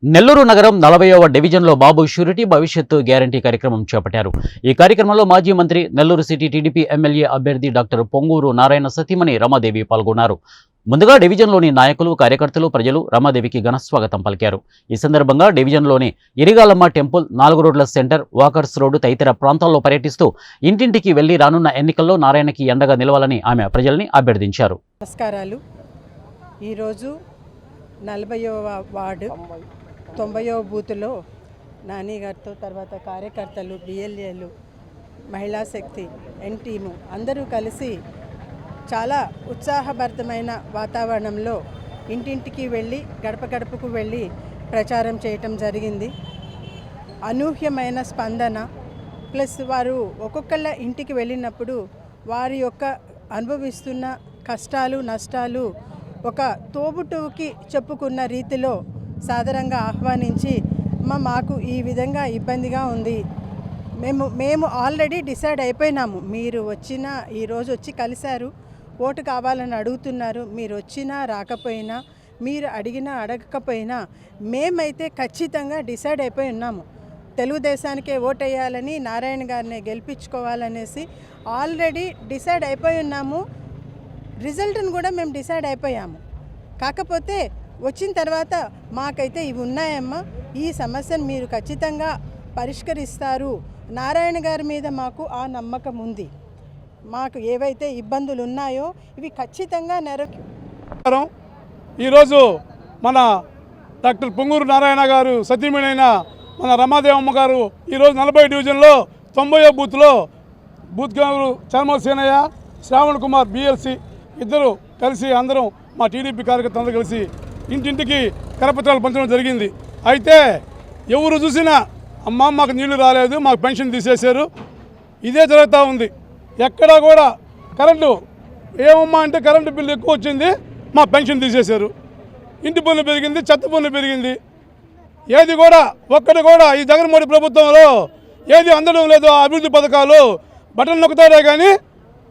నెల్లూరు నగరం 40వ డివిజన్లో బాబు షూరిటీ భవిష్యత్తు గ్యారంటీ కార్యక్రమం చేపట్టారు. ఈ కార్యక్రమంలో మాజీ మంత్రి, నెల్లూరు సిటీ టీడీపీ ఎమ్మెల్యే అభ్యర్థి డాక్టర్ పొంగూరు నారాయణ సతీమణి రమాదేవి పాల్గొన్నారు. ముందుగా డివిజన్లోని నాయకులు, కార్యకర్తలు, ప్రజలు రమాదేవికి ఘనస్వాగతం పలికారు. ఈ సందర్భంగా డివిజన్లోని ఇరిగాలమ్మ టెంపుల్, 4 రోడ్ల సెంటర్, వాకర్స్ రోడ్డు తదితర ప్రాంతాల్లో పర్యటిస్తూ ఇంటింటికి వెళ్లి రానున్న ఎన్నికల్లో నారాయణకి అండగా నిలవాలని ఆమె ప్రజల్ని అభ్యర్థించారు. నమస్కారాలు. ఈరోజు 40వ వార్డు 90వ బూతులో నాని గారితో, తర్వాత కార్యకర్తలు, బిఎల్ఏలు, మహిళా శక్తి, ఎన్ టీము అందరూ కలిసి చాలా ఉత్సాహభరితమైన వాతావరణంలో ఇంటింటికి వెళ్ళి, గడప గడపకు వెళ్ళి ప్రచారం చేయటం జరిగింది. అనూహ్యమైన స్పందన, ప్లస్ వారు ఒక్కొక్కళ్ళ ఇంటికి వెళ్ళినప్పుడు వారి యొక్క అనుభవిస్తున్న కష్టాలు, నష్టాలు ఒక తోబుట్టువుకి చెప్పుకున్న రీతిలో సాదరంగా ఆహ్వానించి, మాకు ఈ విధంగా ఇబ్బందిగా ఉంది, మేము ఆల్రెడీ డిసైడ్ అయిపోయినాము, మీరు వచ్చినా ఈరోజు వచ్చి కలిశారు, ఓటు కావాలని అడుగుతున్నారు, మీరు వచ్చినా రాకపోయినా, మీరు అడిగినా అడగకపోయినా మేమైతే ఖచ్చితంగా డిసైడ్ అయిపోయి ఉన్నాము. తెలుగుదేశానికే ఓటు వేయాలని, నారాయణ గారిని గెలిపించుకోవాలనేసి ఆల్రెడీ డిసైడ్ అయిపోయి ఉన్నాము. రిజల్ట్ని కూడా మేము డిసైడ్ అయిపోయాము. కాకపోతే వచ్చిన తర్వాత మాకైతే ఇవి ఉన్నాయమ్మా, ఈ సమస్యను మీరు ఖచ్చితంగా పరిష్కరిస్తారు, నారాయణ గారి మీద మాకు ఆ నమ్మకం ఉంది, మాకు ఏవైతే ఇబ్బందులు ఉన్నాయో ఇవి ఖచ్చితంగా ఈరోజు మన డాక్టర్ పొంగూరు నారాయణ గారు సతీమణైన మన రమాదేవమ్మ గారు ఈరోజు 40 డివిజన్లో 90వ బూత్లో బూత్ గారు చర్మల్ సేనయ్య, శ్రావణ్ కుమార్ బిఎల్సి ఇద్దరు కలిసి అందరం మా టీడీపీ కార్యకర్తలు అందరూ కలిసి ఇంటింటికి కరపత్రాలు పంచడం జరిగింది. అయితే ఎవరు చూసినా అమ్మ మాకు నీళ్లు రాలేదు, మాకు పెన్షన్ తీసేశారు, ఇదే జరుగుతూ ఉంది. ఎక్కడా కూడా కరెంటు ఏమమ్మా అంటే కరెంటు బిల్లు ఎక్కువ వచ్చింది, మా పెన్షన్ తీసేశారు, ఇంటి పన్ను పెరిగింది, చెత్త పన్ను పెరిగింది, ఏది కూడా ఒక్కటి కూడా ఈ జగన్మోహన్ ప్రభుత్వంలో ఏది అందడం లేదు. ఆ అభివృద్ధి పథకాలు బటన్ నొక్కుతారే కానీ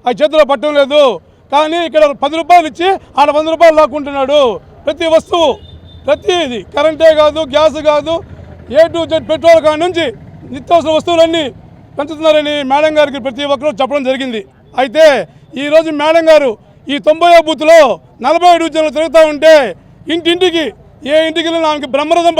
ఆ చేతిలో పట్టడం లేదు. కానీ ఇక్కడ 10 రూపాయలు ఇచ్చి ఆడ 100 రూపాయలు లాక్కుంటున్నాడు. ప్రతి వస్తువు, ప్రతిది, కరెంటే కాదు, గ్యాస్ కాదు, A to Z పెట్రోల్ కాడి నుంచి నిత్యావసర వస్తువులన్నీ పెంచుతున్నారని మేడం గారికి ప్రతి ఒక్కరూ చెప్పడం జరిగింది. అయితే ఈరోజు మేడం గారు ఈ 90వ బూత్లో 40 డివిజన్లు తిరుగుతూ ఉంటే ఇంటింటికి ఏ ఇంటికి ఆమెకి బ్రహ్మరథం